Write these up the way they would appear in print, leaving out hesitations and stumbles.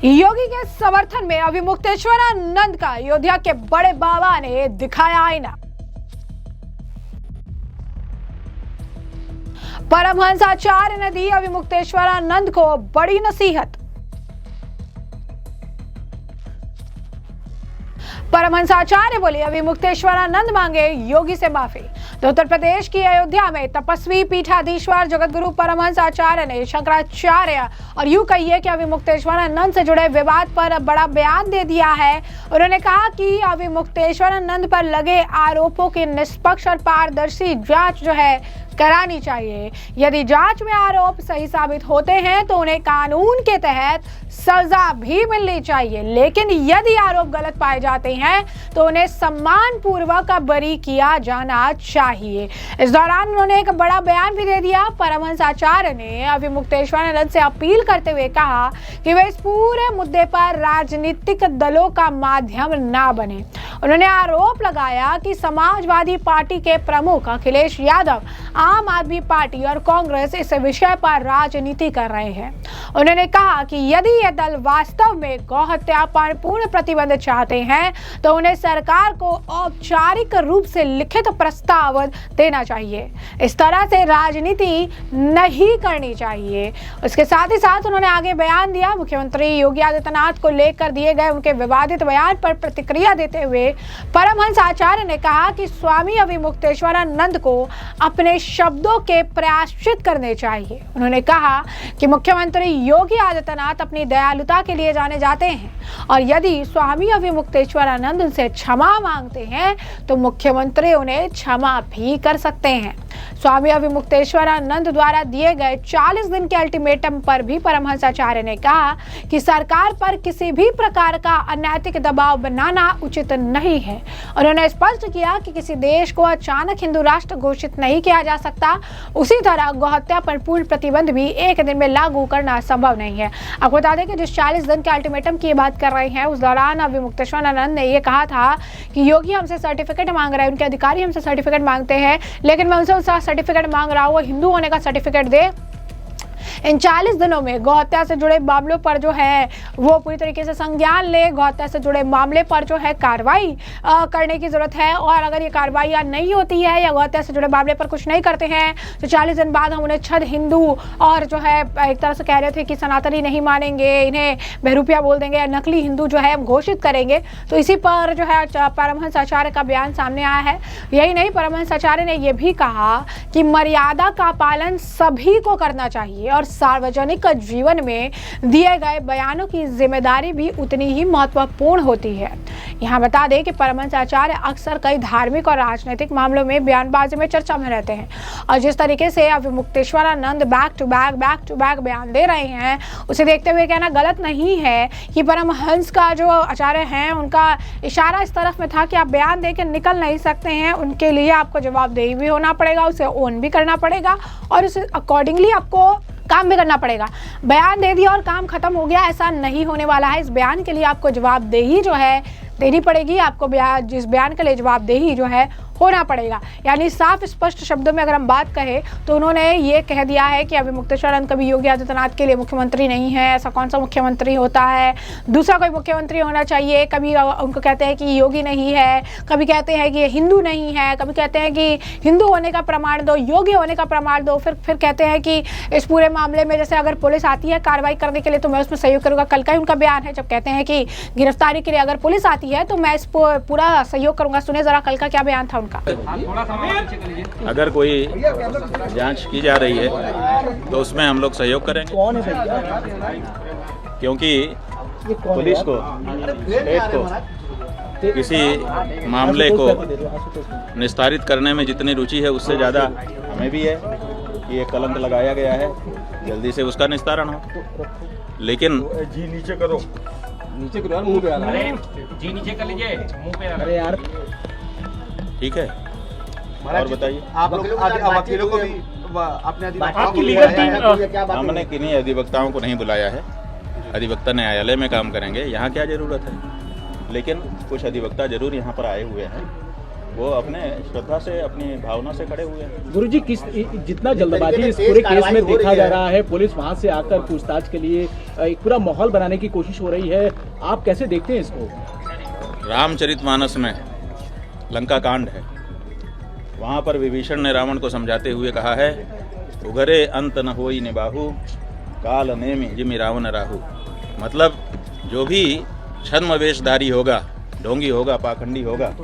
योगी के समर्थन में अभिमुक्तेश्वरानंद का अयोध्या के बड़े बाबा ने दिखाया आईना। परमहंसाचार्य ने दी अभिमुक्तेश्वरानंद को बड़ी नसीहत। परमहंसाचार्य बोले अभिमुक्तेश्वरानंद मांगे योगी से माफी। तो उत्तर प्रदेश की अयोध्या में तपस्वी पीठाधीश्वर जगतगुरु परमहंसाचार्य ने शंकराचार्य और यूं कहिए कि अभिमुक्तेश्वरानंद से जुड़े विवाद पर बड़ा बयान दे दिया है। उन्होंने कहा कि अभिमुक्तेश्वरानंद पर लगे आरोपों की निष्पक्ष और पारदर्शी जांच जो है करानी चाहिए। यदि जांच में आरोप सही साबित होते हैं तो उन्हें कानून के तहत सजा भी मिलनी चाहिए, लेकिन यदि आरोप गलत पाए जाते हैं तो उन्हें सम्मान पूर्वक बरी किया जाना चाहिए। इस दौरान उन्होंने एक बड़ा बयान भी दे दिया। परमहंसाचार्य ने अभिमुक्तेश्वरानंद से अपील करते हुए कहा कि वे इस पूरे मुद्दे पर राजनीतिक दलों का माध्यम ना बने। उन्होंने आरोप लगाया कि समाजवादी पार्टी के प्रमुख अखिलेश यादव, आम आदमी पार्टी और कांग्रेस इस विषय पर राजनीति कर रहे हैं। उन्होंने कहा कि यदि ये दल वास्तव में गौ हत्या पर पूर्ण प्रतिबंध चाहते हैं तो उन्हें सरकार को औपचारिक रूप से लिखित प्रस्ताव देना चाहिए। इस तरह से राजनीति नहीं करनी चाहिए। उसके साथ ही साथ उन्होंने आगे बयान दिया। मुख्यमंत्री योगी आदित्यनाथ को लेकर दिए गए उनके विवादित बयान पर प्रतिक्रिया देते हुए परमहंसाचार्य ने कहा कि स्वामी अभिमुक्तेश्वरानंद को अपने शब्दों के प्रायश्चित करने चाहिए। उन्होंने कहा कि मुख्यमंत्री योगी आदित्यनाथ अपनी दयालुता के लिए जाने जाते हैं और यदि स्वामी अभिमुक्तेश्वरानंद उनसे क्षमा मांगते हैं तो मुख्यमंत्री उन्हें क्षमा भी कर सकते हैं। स्वामी अभिमुक्तेश्वरानंद द्वारा दिए गए 40 दिन के अल्टीमेटम पर भी परमहंसाचार्य ने कहा कि सरकार पर किसी भी प्रकार का अनैतिक दबाव बनाना उचित नहीं है। उन्होंने स्पष्ट किया कि किसी देश को अचानक हिंदू राष्ट्र घोषित नहीं किया जा सकता, उसी तरह गौहत्या पर पूर्ण प्रतिबंध भी एक दिन में लागू करना संभव नहीं है। आपको बता दें कि जिस 40 दिन के अल्टीमेटम की बात कर रहे हैं उस दौरान अभिमुक्तेश्वरानंद ने यह कहा था कि योगी हमसे सर्टिफिकेट मांग रहे हैं, उनके अधिकारी हमसे सर्टिफिकेट मांगते हैं, लेकिन मैं उनसे सर्टिफिकेट मांग रहा हूँ, हिंदू होने का सर्टिफिकेट दे। इन 40 दिनों में गौहत्या से जुड़े मामलों पर जो है वो पूरी तरीके से संज्ञान ले, गौहत्या से जुड़े मामले पर जो है कार्रवाई करने की जरूरत है। और अगर ये कार्रवाई नहीं होती है या गौहत्या से जुड़े मामले पर कुछ नहीं करते हैं तो 40 दिन बाद हम उन्हें छद हिंदू और जो है एक तरह से कह रहे थे कि सनातनी नहीं मानेंगे, इन्हें बहरूपिया बोल देंगे या नकली हिंदू जो है घोषित करेंगे। तो इसी पर जो है परमहंसाचार्य का बयान सामने आया है। यही नहीं, परमहंसाचार्य ने यह भी कहा कि मर्यादा का पालन सभी को करना चाहिए और सार्वजनिक जीवन में दिए गए बयानों की जिम्मेदारी भी उतनी ही महत्वपूर्ण होती है। यहाँ बता दें कि परमहंसाचार्य अक्सर कई धार्मिक और राजनीतिक मामलों में बयानबाजी में चर्चा में रहते हैं और जिस तरीके से अभिमुक्तेश्वरानंद बैक टू बैक बयान दे रहे हैं उसे देखते हुए कहना गलत नहीं है कि परमहंस का जो आचार्य हैं उनका इशारा इस तरफ में था कि आप बयान दे के निकल नहीं सकते हैं, उनके लिए आपको जवाबदेही भी होना पड़ेगा, उसे ओन भी करना पड़ेगा और उसे अकॉर्डिंगली आपको काम भी करना पड़ेगा। बयान दे दिया और काम खत्म हो गया, ऐसा नहीं होने वाला है। इस बयान के लिए आपको जवाबदेही जो है देनी पड़ेगी, आपको जिस बयान के लिए जवाबदेही जो है होना पड़ेगा। यानी साफ स्पष्ट शब्दों में अगर हम बात कहें तो उन्होंने ये कह दिया है कि अभिमुक्तेश्वरानंद कभी योगी आदित्यनाथ के लिए मुख्यमंत्री नहीं है। ऐसा कौन सा मुख्यमंत्री होता है, दूसरा कोई मुख्यमंत्री होना चाहिए। कभी उनको कहते हैं कि योगी नहीं है, कभी कहते हैं कि हिंदू नहीं है, कभी कहते हैं कि हिंदू होने का प्रमाण दो, योगी होने का प्रमाण दो, फिर कहते हैं कि इस पूरे मामले में जैसे अगर पुलिस आती है कार्रवाई करने के लिए तो मैं उसमें सहयोग करूँगा। कल का ही उनका बयान है जब कहते हैं कि गिरफ्तारी के लिए अगर पुलिस आती है तो मैं इस पूरा सहयोग करूँगा। सुने जरा कल का क्या बयान था उनका। अगर कोई जांच की जा रही है तो उसमें हम लोग सहयोग करेंगे, क्योंकि पुलिस को, स्टेट को किसी मामले को निस्तारित करने में जितनी रुचि है उससे ज़्यादा हमें भी है कि ये कलंक लगाया गया है, जल्दी से उसका निस्तारण हो। लेकिन जी नीचे करो, नीचे करो यार, मुंह पे आ रहा है। जी नीचे कर लीजिए, मुंह पे आ रहा है। अरे यार ठीक है, और बताइए आप लोग वकीलों को भी अपने हमने किन्हीं अधिवक्ताओं को नहीं बुलाया है। अधिवक्ता न्यायालय में काम करेंगे, यहाँ क्या ज़रूरत है। लेकिन कुछ अधिवक्ता जरूर यहाँ पर आए हुए हैं वो अपने श्रद्धा से, अपनी भावना से खड़े हुए हैं। गुरुजी, किस जितना जल्दबाजी इस पूरे केस में देखा जा रहा है, पुलिस वहां से आकर पूछताछ के लिए एक पूरा माहौल बनाने की कोशिश हो रही है, आप कैसे देखते हैं इसको? रामचरितमानस में लंका कांड है, वहाँ पर विभीषण ने रावण को समझाते हुए कहा है, उगरे अंत न होई निबाहु काल नेमि जिमि रावण राहु। मतलब जो भी छद्म वेशधारी होगा, ढोंगी होगा, पाखंडी होगा,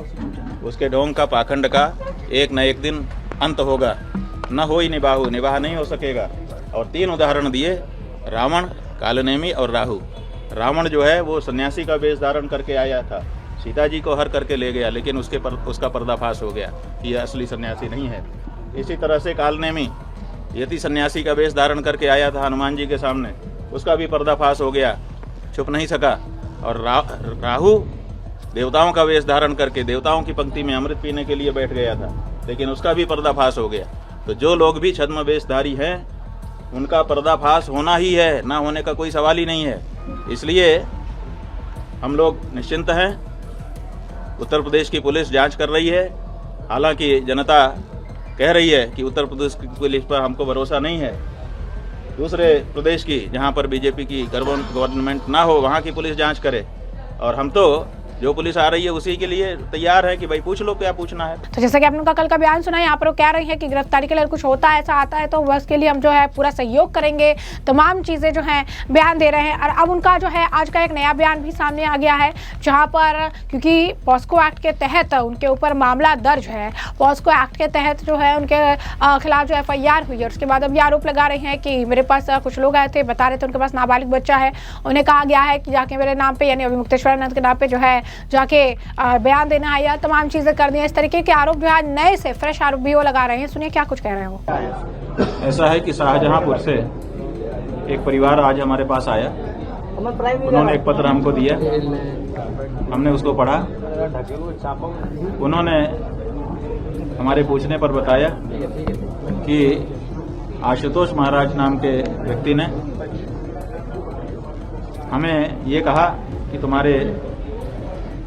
उसके ढोंग का, पाखंड का एक न एक दिन अंत होगा। न होई निबाहु, निबाह नहीं हो सकेगा। और 3 उदाहरण दिए, रावण, कालनेमी और राहु। रावण जो है वो सन्यासी का वेश धारण करके आया था, सीता जी को हर करके ले गया, लेकिन उसका पर्दाफाश हो गया कि यह असली सन्यासी नहीं है। इसी तरह से कालनेमी यति सन्यासी का वेश धारण करके आया था हनुमान जी के सामने, उसका भी पर्दाफाश हो गया, छुप नहीं सका। और राहु देवताओं का वेश धारण करके देवताओं की पंक्ति में अमृत पीने के लिए बैठ गया था, लेकिन उसका भी पर्दाफाश हो गया। तो जो लोग भी छद्म वेशधारी हैं उनका पर्दाफाश होना ही है, ना होने का कोई सवाल ही नहीं है। इसलिए हम लोग निश्चिंत हैं। उत्तर प्रदेश की पुलिस जांच कर रही है, हालांकि जनता कह रही है कि उत्तर प्रदेश की पुलिस पर हमको भरोसा नहीं है। दूसरे प्रदेश की, जहां पर बीजेपी की गवर्नमेंट ना हो, वहां की पुलिस जांच करे। और हम तो जो पुलिस आ रही है उसी के लिए तैयार है कि भाई पूछ लो क्या पूछना है। तो जैसा कि आपने उनका कल का बयान सुना, यहाँ पर वो कह रही है कि गिरफ्तारी के लिए कुछ होता है, ऐसा आता है तो बस के लिए हम जो है पूरा सहयोग करेंगे, तमाम चीजें जो हैं बयान दे रहे हैं। और अब उनका जो है आज का एक नया बयान भी सामने आ गया है, जहाँ पर क्योंकि पॉस्को एक्ट के तहत उनके ऊपर मामला दर्ज है, पॉस्को एक्ट के तहत जो है उनके खिलाफ जो FIR हुई है। उसके बाद अब ये आरोप लगा रहे हैं कि मेरे पास कुछ लोग आए थे, बता रहे थे उनके पास नाबालिग बच्चा है, उन्हें कहा गया है कि जाके मेरे नाम पे, यानी अभी मुक्तेश्वरानंद के नाम पे जो है जाके बयान देना है या तमाम चीजें कर दी हैं। इस तरीके के आरोप जो है नए से फ्रेश आरोप भी वो लगा रहे हैं। सुनिए क्या कुछ कह रहे हैं वो। ऐसा है कि शाहजहांपुर से एक परिवार आज हमारे पास आया, उन्होंने एक पत्र हमको दिया, हमने उसको पढ़ा। उन्होंने हमारे पूछने पर बताया कि आशुतोष महाराज नाम के व्यक्ति ने हमें ये कहा कि तुम्हारे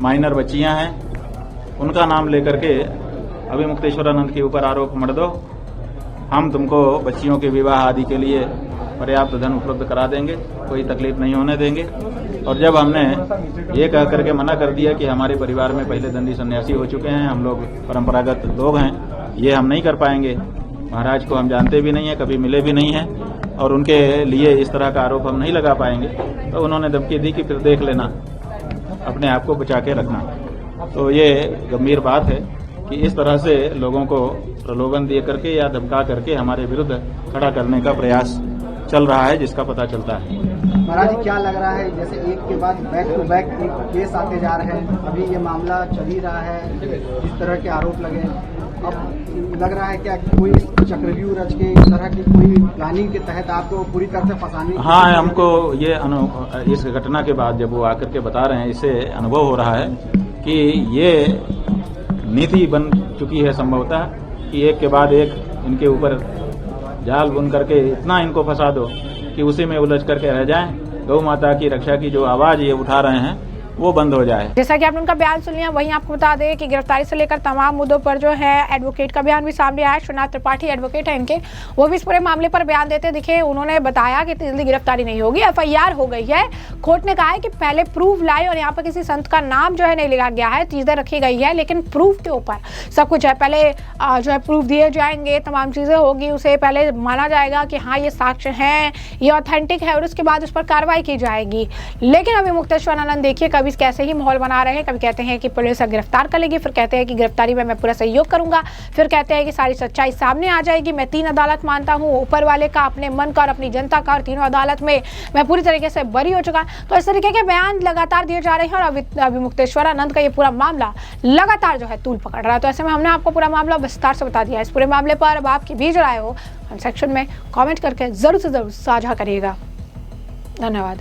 माइनर बच्चियां हैं, उनका नाम लेकर के अभी मुक्तेश्वरानंद के ऊपर आरोप मढ़ दो, हम तुमको बच्चियों के विवाह आदि के लिए पर्याप्त धन उपलब्ध करा देंगे, कोई तकलीफ नहीं होने देंगे। और जब हमने ये कह करके मना कर दिया कि हमारे परिवार में पहले दंडी सन्यासी हो चुके हैं, हम लोग परंपरागत लोग हैं, ये हम नहीं कर पाएंगे, महाराज को हम जानते भी नहीं है, कभी मिले भी नहीं है, और उनके लिए इस तरह का आरोप हम नहीं लगा पाएंगे, तो उन्होंने धमकी दी कि फिर देख लेना, अपने आप को बचा के रखना। तो ये गंभीर बात है कि इस तरह से लोगों को प्रलोभन दे करके या धमका करके हमारे विरुद्ध खड़ा करने का प्रयास चल रहा है, जिसका पता चलता है। महाराज जी, क्या लग रहा है, जैसे एक के बाद बैक टू बैक केस आते जा रहे हैं, अभी ये मामला चल ही रहा है, इस तरह के आरोप लगे, अब लग रहा है क्या कोई चक्रव्यूह रच के इस तरह की कोई प्लानिंग के तहत आपको पूरी तरह से फंसाने? हाँ, हमको ये इस घटना के बाद जब वो आकर के बता रहे हैं, इससे अनुभव हो रहा है कि ये नीति बन चुकी है संभवतः कि एक के बाद एक इनके ऊपर जाल बुन करके इतना इनको फंसा दो कि उसी में उलझ करके रह जाएं। गौ माता की रक्षा की जो आवाज ये उठा रहे हैं वो बंद हो जाए। जैसा कि आपने उनका बयान सुन लिया, वहीं आपको बता दें कि गिरफ्तारी से लेकर तमाम मुद्दों पर जो है एडवोकेट का बयान भी सामने आया। श्रीनाथ त्रिपाठी एडवोकेट है इनके, वो भी इस पूरे मामले पर बयान देते दिखे। उन्होंने बताया कि जल्दी गिरफ्तारी नहीं होगी, FIR हो गई है। कोर्ट ने कहा है कि पहले प्रूफ लाए, और यहाँ पर किसी संत का नाम जो है नहीं लिखा गया है, चीजें रखी गई है, लेकिन प्रूफ के ऊपर सब कुछ है। पहले जो है प्रूफ दिए जाएंगे, तमाम चीजें होगी, उसे पहले माना जाएगा कि हाँ ये साक्ष्य है, ये ऑथेंटिक है, और उसके बाद उस पर कार्रवाई की जाएगी। लेकिन अभी मुक्तेश्वरानंद देखिए कभी कैसे ही माहौल बना रहे हैं, कभी कहते हैं कि पुलिस गिरफ्तार कर लेगी, फिर कहते हैं कि गिरफ्तारी में मैं पूरा सहयोग करूंगा, फिर कहते हैं कि सारी सच्चाई सामने आ जाएगी, मैं 3 अदालत मानता हूं, ऊपर वाले का, अपने मन का और अपनी जनता का, और तीनों अदालत में मैं पूरी तरीके से बरी हो चुका। तो इस तरीके के बयान लगातार दिए जा रहे हैं, और अभी मुक्तेश्वरानंद का ये पूरा मामला लगातार जो है तूल पकड़ रहा है। तो ऐसे में हमने आपको पूरा मामला विस्तार से बता दिया। इस पूरे मामले पर अब आपकी भी जो राय हो कमेंट सेक्शन में कमेंट करके जरूर से जरूर साझा करिएगा। धन्यवाद।